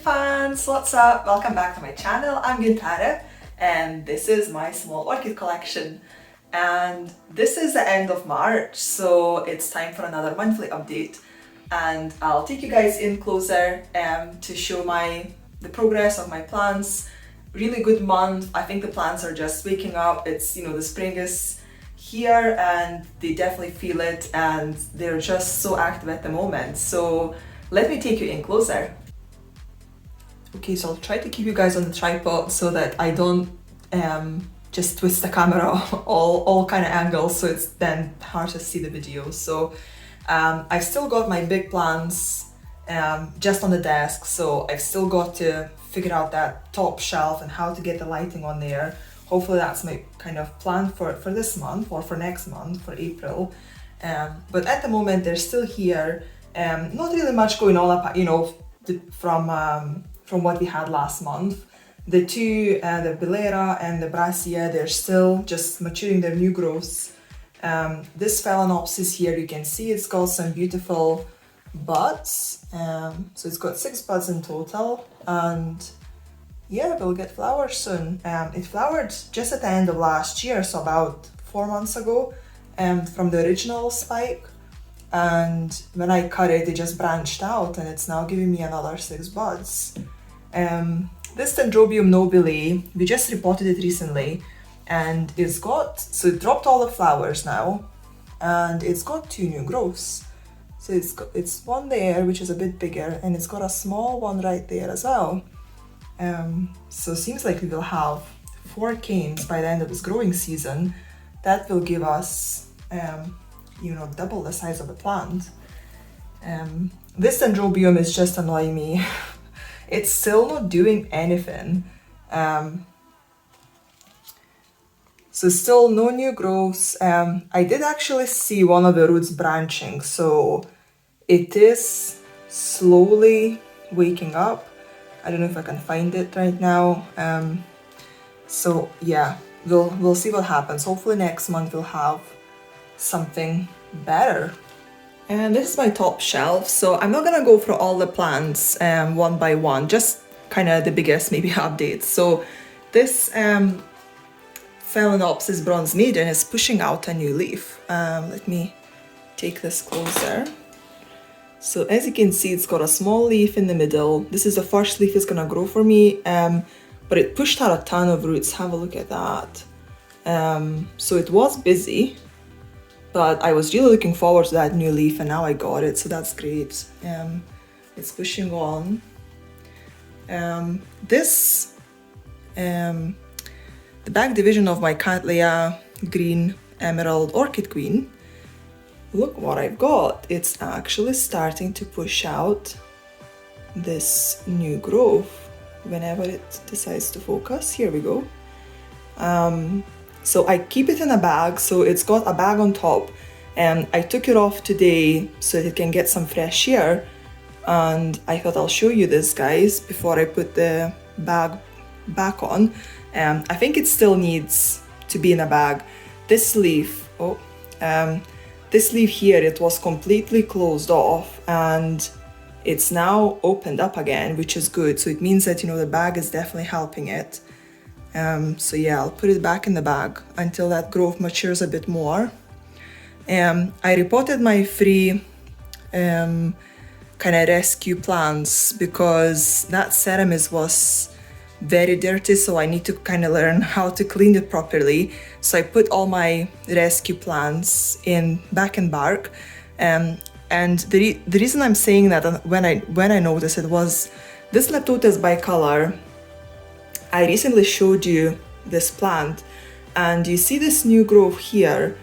fans, what's up? Welcome back to my channel. I'm Gintara and this is my small orchid collection. And this is the end of March, so it's time for another monthly update. And I'll take you guys in closer to show the progress of my plants. Really good month. I think the plants are just waking up. It's, the spring is here and they definitely feel it and they're just so active at the moment. So let me take you in closer. Okay, so I'll try to keep you guys on the tripod so that I don't just twist the camera all kind of angles, so it's then hard to see the video. So I've still got my big plants just on the desk, so I've still got to figure out that top shelf and how to get the lighting on there. Hopefully that's my kind of plan for this month or for next month, for April. But at the moment they're still here. Not really much going on, from what we had last month. The two, the Bilera and the Brassia, they're still just maturing their new growths. This Phalaenopsis here, you can see it's got some beautiful buds. So it's got 6 buds in total, and yeah, we'll get flowers soon. It flowered just at the end of last year, so about 4 months ago, from the original spike. And when I cut it, it just branched out and it's now giving me another 6 buds. This Dendrobium Nobili, we just repotted it recently, and it dropped all the flowers now, and it's got 2 new growths. So it's one there, which is a bit bigger, and it's got a small one right there as well. So it seems like we will have 4 canes by the end of this growing season. That will give us, double the size of the plant. This Dendrobium is just annoying me. It's still not doing anything. So still no new growths. I did actually see one of the roots branching, so it is slowly waking up. I don't know if I can find it right now. So yeah, we'll see what happens. Hopefully next month we'll have something better. And this is my top shelf, so I'm not gonna go through all the plants one by one, just kind of the biggest maybe updates. So this Phalaenopsis Bronze Maiden is pushing out a new leaf. Let me take this closer. So as you can see, it's got a small leaf in the middle. This is the first leaf it's gonna grow for me, but it pushed out a ton of roots. Have a look at that. So it was busy, but I was really looking forward to that new leaf, and now I got it, so that's great. It's pushing on. The back division of my Cattleya Green Emerald Orchid Queen, look what I've got. It's actually starting to push out this new growth whenever it decides to focus. Here we go. So I keep it in a bag, so it's got a bag on top, and I took it off today so that it can get some fresh air, and I thought I'll show you this, guys, before I put the bag back on. I think it still needs to be in a bag. This leaf, this leaf here, it was completely closed off and it's now opened up again, which is good. So it means that, the bag is definitely helping it. So yeah, I'll put it back in the bag until that growth matures a bit more. I repotted my 3 kind of rescue plants because that Ceramis was very dirty, so I need to kind of learn how to clean it properly. So I put all my rescue plants back in bark. And the reason I'm saying that, when I noticed it, was this Leptotes bicolor. I recently showed you this plant, and you see this new growth here.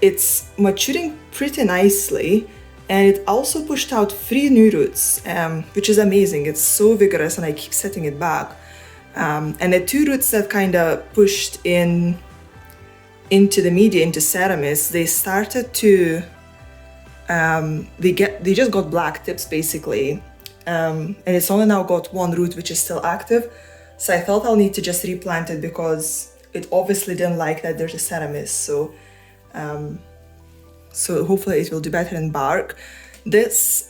It's maturing pretty nicely, and it also pushed out 3 new roots, which is amazing. It's so vigorous, and I keep setting it back. And the 2 roots that kind of pushed into the media, into Ceramis, they started to, they just got black tips basically. And it's only now got 1 root which is still active. So I thought I'll need to just replant it because it obviously didn't like that there's a Ceramis. So hopefully it will do better in bark. This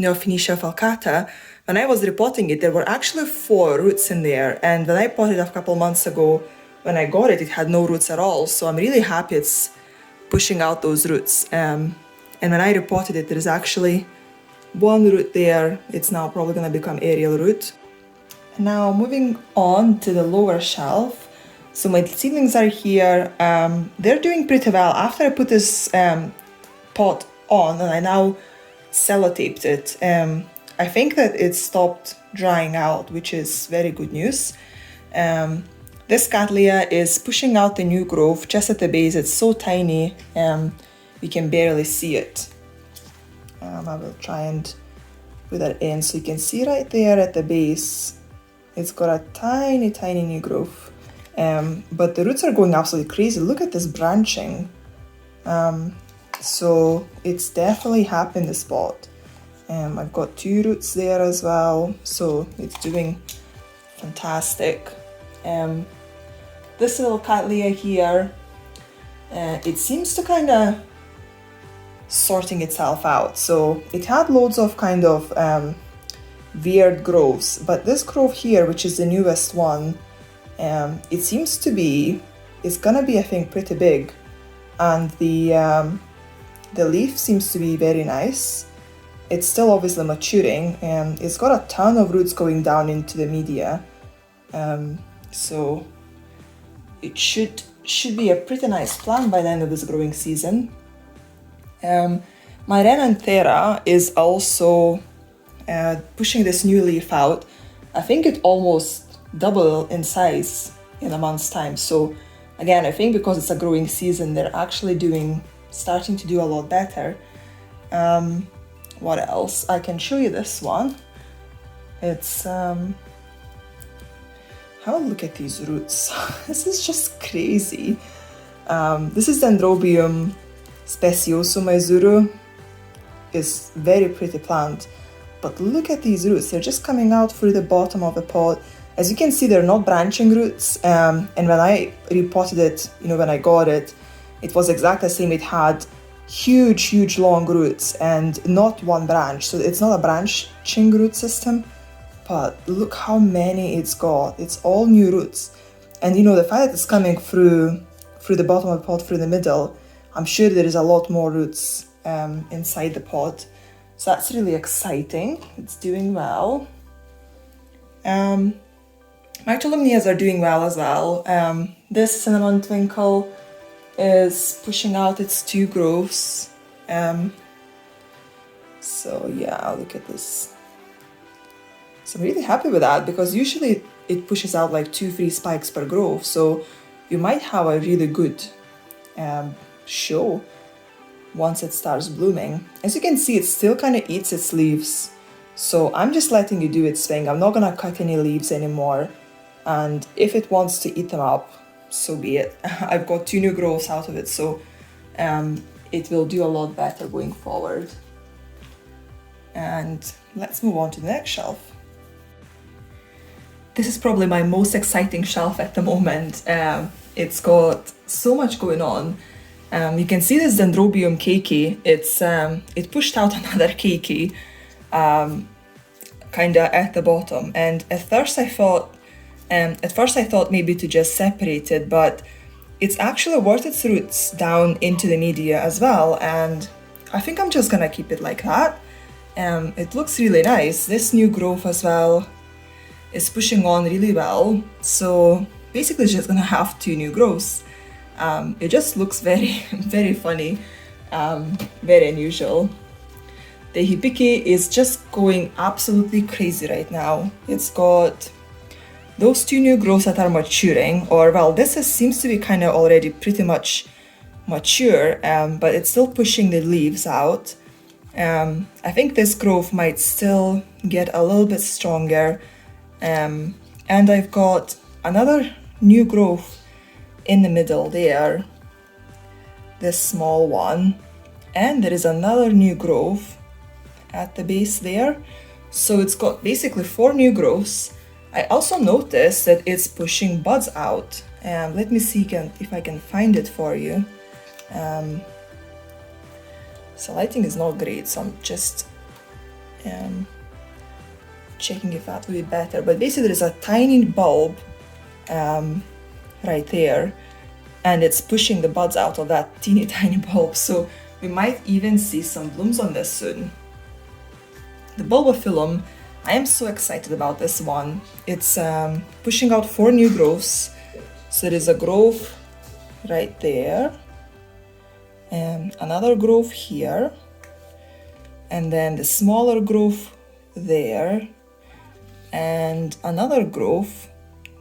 Neophynecia falcata, when I was repotting it, there were actually 4 roots in there. And when I potted it a couple months ago, when I got it, it had no roots at all. So I'm really happy it's pushing out those roots. And when I repotted it, there's actually 1 root there. It's now probably going to become aerial root. Now moving on to the lower shelf. So my seedlings are here. They're doing pretty well. After I put this pot on and I now sellotaped it, I think that it stopped drying out, which is very good news. This Cattleya is pushing out the new growth just at the base. It's so tiny, you can barely see it. I will try and put that in so you can see right there at the base. It's got a tiny, tiny new growth. But the roots are going absolutely crazy. Look at this branching. So it's definitely happy in the spot. I've got 2 roots there as well, so it's doing fantastic. This little Cattleya here, it seems to kind of sorting itself out. So it had loads of kind of weird growths, but this growth here, which is the newest one, it seems to be, it's gonna be, I think, pretty big, and the leaf seems to be very nice. It's still obviously maturing, and it's got a ton of roots going down into the media, so it should be a pretty nice plant by the end of this growing season. My Renanthera is also pushing this new leaf out. I think it almost doubled in size in a month's time. So again, I think because it's a growing season, they're actually starting to do a lot better. What else? I can show you this one. It's have a look at these roots. This is just crazy. This is Dendrobium Speciosum Izuru. It's very pretty plant, but look at these roots. They're just coming out through the bottom of the pot. As you can see, they're not branching roots. And when I repotted it, when I got it, it was exactly the same. It had huge long roots and not one branch. So it's not a branching root system, but look how many it's got. It's all new roots. And the fact that it's coming through the bottom of the pot, through the middle, I'm sure there is a lot more roots inside the pot. So that's really exciting. It's doing well. My Tolumnias are doing well as well. This cinnamon Twinkle is pushing out its 2 growths. So yeah, look at this. So I'm really happy with that, because usually it pushes out like 2-3 spikes per growth. So you might have a really good show once it starts blooming. As you can see, it still kind of eats its leaves. So I'm just letting it do its thing. I'm not gonna cut any leaves anymore. And if it wants to eat them up, so be it. I've got 2 new growths out of it, so it will do a lot better going forward. And let's move on to the next shelf. This is probably my most exciting shelf at the moment. It's got so much going on. You can see this Dendrobium Cakey. It pushed out another Cakey, kinda at the bottom. And at first I thought maybe to just separate it, but it's actually worked its roots down into the media as well. And I think I'm just gonna keep it like that. It looks really nice. This new growth as well is pushing on really well. So basically it's just gonna have 2 new growths. It just looks very, very funny, very unusual. The Hibiki is just going absolutely crazy right now. It's got those 2 new growths that are maturing, or well, seems to be kind of already pretty much mature, but it's still pushing the leaves out. I think this growth might still get a little bit stronger. And I've got another new growth in the middle there, this small one, and there is another new growth at the base there. So it's got basically 4 new growths. I also noticed that it's pushing buds out. Let me see if I can find it for you. So lighting is not great, so I'm just Checking if that will be better, but basically there's a tiny bulb right there, and it's pushing the buds out of that teeny tiny bulb, so we might even see some blooms on this soon. The bulbophyllum, I am so excited about this one. It's pushing out 4 new growths, so there is a growth right there, and another growth here, and then the smaller growth there, and another growth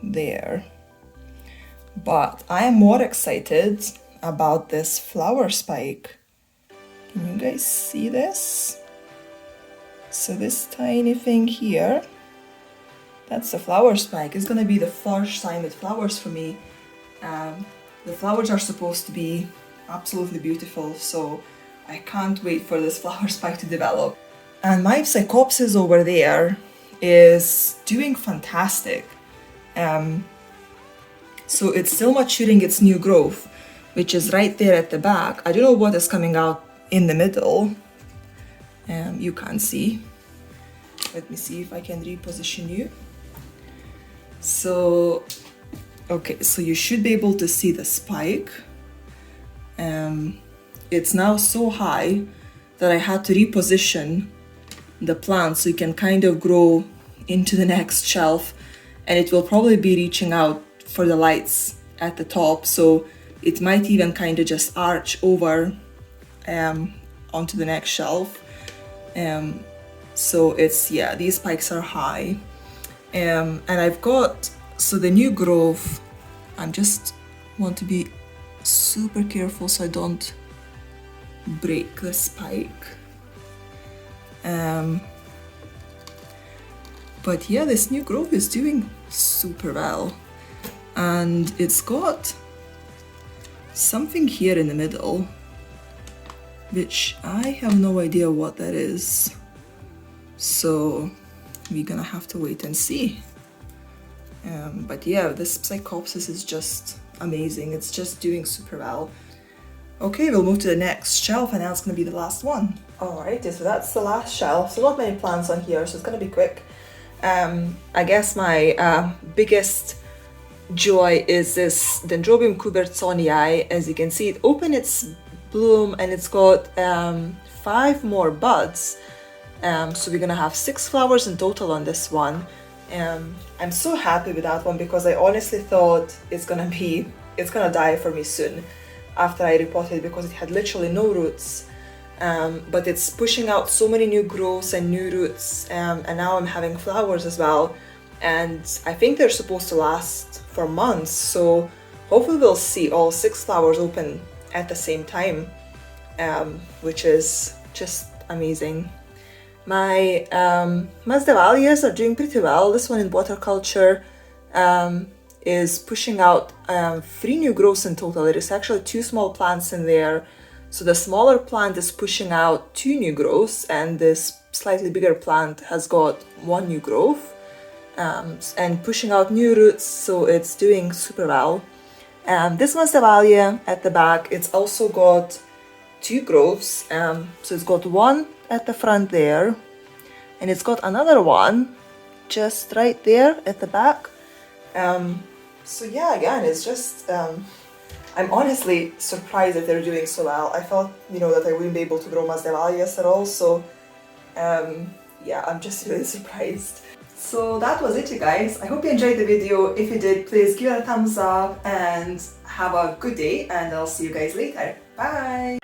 there. But I am more excited about this flower spike. Can you guys see this? So this tiny thing here, that's the flower spike. It's gonna be the first time it flowers for me. The flowers are supposed to be absolutely beautiful, so I can't wait for this flower spike to develop. And my Psychopsis over there is doing fantastic. So it's still maturing its new growth, which is right there at the back. I don't know what is coming out in the middle. You can't see. Let me see if I can reposition you. So, okay, so you should be able to see the spike. It's now so high that I had to reposition the plant so it can kind of grow into the next shelf, and it will probably be reaching out for the lights at the top, so it might even kind of just arch over onto the next shelf. So it's, yeah, these spikes are high, and I've got, so the new growth, I'm just want to be super careful so I don't break the spike. But yeah, this new growth is doing super well, and it's got something here in the middle, which I have no idea what that is, so we're gonna have to wait and see. But yeah, this Psychopsis is just amazing. It's just doing super well. Okay, we'll move to the next shelf, and that's gonna be the last one. Alrighty, so that's the last shelf. So not many plants on here, so it's gonna be quick. I guess my biggest joy is this Dendrobium cubertsonii. As you can see, it opened its bloom and it's got 5 more buds. So we're gonna have 6 flowers in total on this one. I'm so happy with that one because I honestly thought it's gonna die for me soon after I repotted it, because it had literally no roots. But it's pushing out so many new growths and new roots, and now I'm having flowers as well, and I think they're supposed to last for months, so hopefully we'll see all 6 flowers open at the same time, which is just amazing. My Masdevallias are doing pretty well. This one in waterculture is pushing out 3 new growths in total. There is actually 2 small plants in there. So the smaller plant is pushing out 2 new growths, and this slightly bigger plant has got 1 new growth, and pushing out new roots, so it's doing super well. This Masdevallia at the back, it's also got 2 growths, so it's got 1 at the front there, and it's got another one just right there at the back. So yeah, again, it's just I'm honestly surprised that they're doing so well. I thought, that I wouldn't be able to grow Masdevallias at all, so yeah, I'm just really surprised. So that was it, you guys. I hope you enjoyed the video. If you did, please give it a thumbs up and have a good day, and I'll see you guys later. Bye!